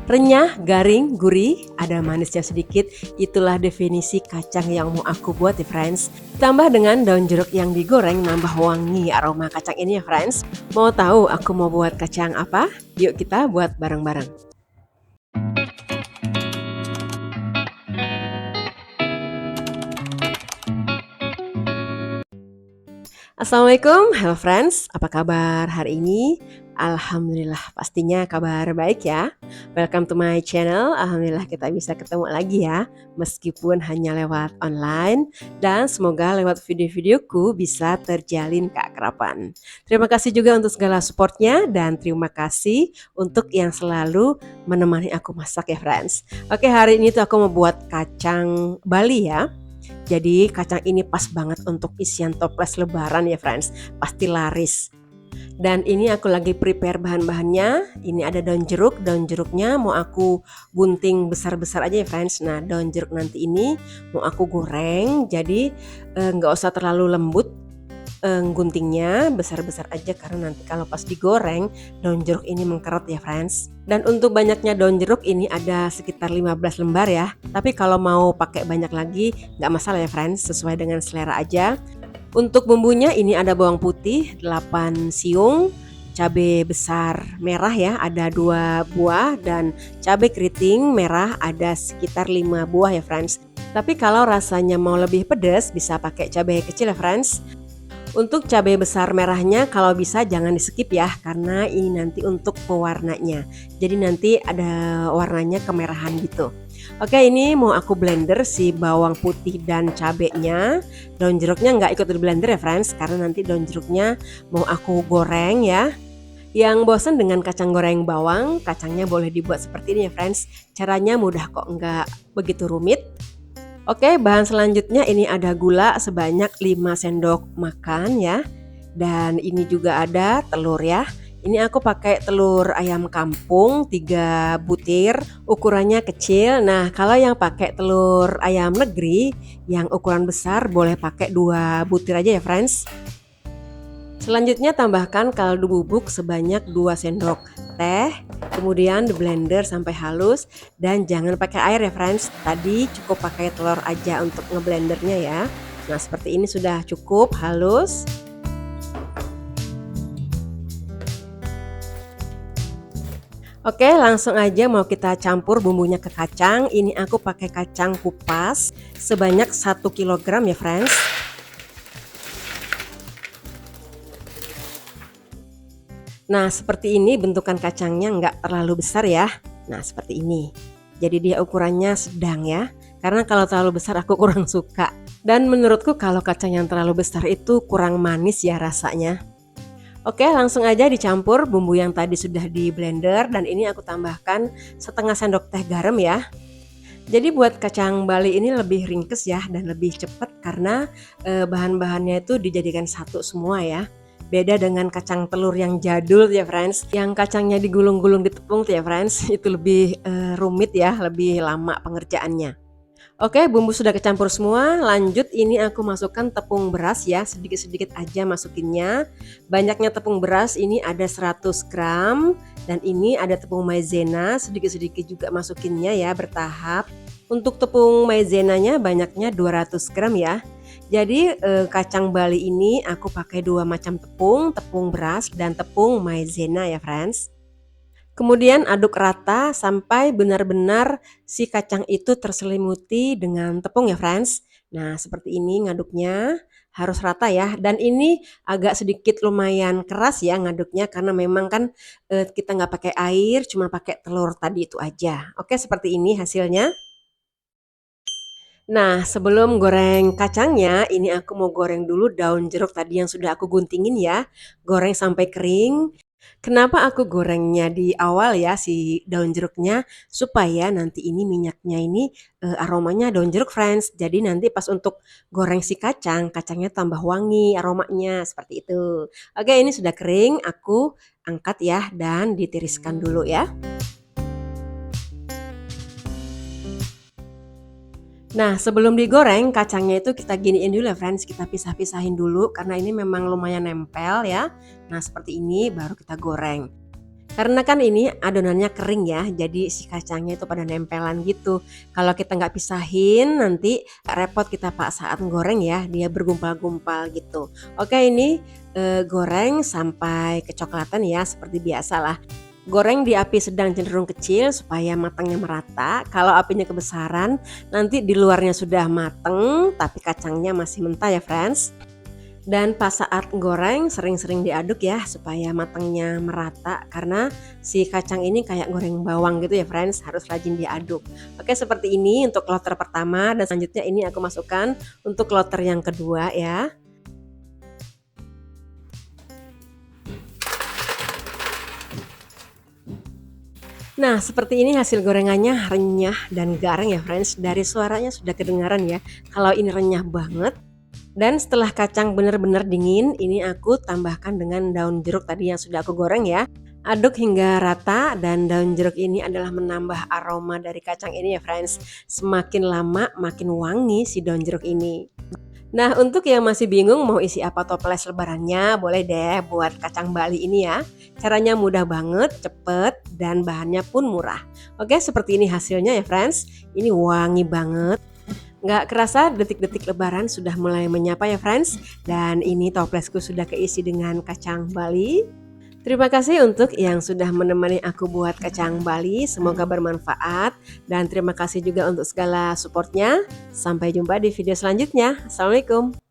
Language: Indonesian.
Renyah, garing, gurih, ada manisnya sedikit, itulah definisi kacang yang mau aku buat ya friends. Tambah dengan daun jeruk yang digoreng nambah wangi aroma kacang ini ya friends. Mau tahu aku mau buat kacang apa? Yuk kita buat bareng-bareng. Assalamualaikum, hello friends, apa kabar hari ini? Alhamdulillah, pastinya kabar baik ya. Welcome to my channel, alhamdulillah kita bisa ketemu lagi ya, meskipun hanya lewat online, dan semoga lewat video-videoku bisa terjalin keakraban. Terima kasih juga untuk segala supportnya, dan terima kasih untuk yang selalu menemani aku masak ya friends. Oke, hari ini tuh aku mau buat kacang Bali ya. Jadi kacang ini pas banget untuk isian toples lebaran ya friends, pasti laris. Dan ini aku lagi prepare bahan-bahannya. Ini ada daun jeruknya mau aku gunting besar-besar aja ya friends. Nah daun jeruk nanti ini mau aku goreng, jadi nggak usah terlalu lembut. Guntingnya besar-besar aja karena nanti kalau pas digoreng daun jeruk ini mengkeret ya friends. Dan untuk banyaknya daun jeruk ini ada sekitar 15 lembar ya. Tapi kalau mau pakai banyak lagi nggak masalah ya friends, sesuai dengan selera aja. Untuk bumbunya ini ada bawang putih 8 siung, cabai besar merah ya ada 2 buah, dan cabai keriting merah ada sekitar 5 buah ya friends. Tapi kalau rasanya mau lebih pedas bisa pakai cabai kecil ya friends. Untuk cabai besar merahnya kalau bisa jangan di skip ya, karena ini nanti untuk pewarnanya. Jadi nanti ada warnanya kemerahan gitu. Oke, ini mau aku blender si bawang putih dan cabenya. Daun jeruknya nggak ikut di blender ya friends, karena nanti daun jeruknya mau aku goreng ya. Yang bosan dengan kacang goreng bawang, kacangnya boleh dibuat seperti ini ya friends. Caranya mudah kok, nggak begitu rumit. Oke, bahan selanjutnya ini ada gula sebanyak 5 sendok makan ya. Dan ini juga ada telur ya. Ini aku pakai telur ayam kampung 3 butir, ukurannya kecil. Nah, kalau yang pakai telur ayam negeri yang ukuran besar boleh pakai 2 butir aja ya, friends. Selanjutnya tambahkan kaldu bubuk sebanyak 2 sendok teh, kemudian di blender sampai halus dan jangan pakai air ya friends. Tadi cukup pakai telur aja untuk ngeblendernya ya. Nah, seperti ini sudah cukup halus. Oke, langsung aja mau kita campur bumbunya ke kacang. Ini aku pakai kacang kupas sebanyak 1 kg ya friends. Nah seperti ini bentukan kacangnya, nggak terlalu besar ya. Nah seperti ini. Jadi dia ukurannya sedang ya. Karena kalau terlalu besar aku kurang suka. Dan menurutku kalau kacang yang terlalu besar itu kurang manis ya rasanya. Oke, langsung aja dicampur bumbu yang tadi sudah di blender. Dan ini aku tambahkan setengah sendok teh garam ya. Jadi buat kacang Bali ini lebih ringkes ya dan lebih cepat karena bahan-bahannya itu dijadikan satu semua ya. Beda dengan kacang telur yang jadul ya friends, yang kacangnya digulung-gulung di tepung ya friends, itu lebih rumit ya, lebih lama pengerjaannya. Oke, bumbu sudah kecampur semua. Lanjut ini aku masukkan tepung beras ya, sedikit-sedikit aja masukinnya. Banyaknya tepung beras ini ada 100 gram dan ini ada tepung maizena, sedikit-sedikit juga masukinnya ya bertahap. Untuk tepung maizenanya banyaknya 200 gram ya. Jadi kacang Bali ini aku pakai 2 macam tepung, tepung beras dan tepung maizena ya friends. Kemudian aduk rata sampai benar-benar si kacang itu terselimuti dengan tepung ya friends. Nah seperti ini ngaduknya, harus rata ya. Dan ini agak sedikit lumayan keras ya ngaduknya karena memang kan kita nggak pakai air, cuma pakai telur tadi itu aja. Oke, seperti ini hasilnya. Nah, sebelum goreng kacangnya, ini aku mau goreng dulu daun jeruk tadi yang sudah aku guntingin ya. Goreng sampai kering. Kenapa aku gorengnya di awal ya si daun jeruknya? Supaya nanti ini minyaknya ini aromanya daun jeruk friends. Jadi nanti pas untuk goreng si kacang, kacangnya tambah wangi aromanya seperti itu. Oke, ini sudah kering, aku angkat ya dan ditiriskan dulu ya. Nah, sebelum digoreng kacangnya itu kita giniin dulu ya friends, kita pisah-pisahin dulu karena ini memang lumayan nempel ya. Nah, seperti ini baru kita goreng. Karena kan ini adonannya kering ya, jadi si kacangnya itu pada nempelan gitu. Kalau kita nggak pisahin nanti repot kita Pak saat goreng ya, dia bergumpal-gumpal gitu. Oke ini goreng sampai kecoklatan ya seperti biasalah. Goreng di api sedang cenderung kecil supaya matangnya merata. Kalau apinya kebesaran, nanti di luarnya sudah mateng, tapi kacangnya masih mentah ya friends. Dan pas saat goreng sering-sering diaduk ya supaya matangnya merata karena si kacang ini kayak goreng bawang gitu ya friends, harus rajin diaduk. Oke seperti ini untuk kloter pertama dan selanjutnya ini aku masukkan untuk kloter yang kedua ya. Nah, seperti ini hasil gorengannya renyah dan garang ya friends. Dari suaranya sudah kedengaran ya. Kalau ini renyah banget. Dan setelah kacang benar-benar dingin, ini aku tambahkan dengan daun jeruk tadi yang sudah aku goreng ya. Aduk hingga rata dan daun jeruk ini adalah menambah aroma dari kacang ini ya friends. Semakin lama makin wangi si daun jeruk ini. Nah, untuk yang masih bingung mau isi apa toples lebarannya, boleh deh buat kacang Bali ini ya. Caranya mudah banget, cepet, dan bahannya pun murah. Oke, seperti ini hasilnya ya friends. Ini wangi banget. Nggak kerasa detik-detik lebaran sudah mulai menyapa ya friends. Dan ini toplesku sudah keisi dengan kacang Bali. Terima kasih untuk yang sudah menemani aku buat kacang Bali, semoga bermanfaat dan terima kasih juga untuk segala supportnya. Sampai jumpa di video selanjutnya. Assalamualaikum.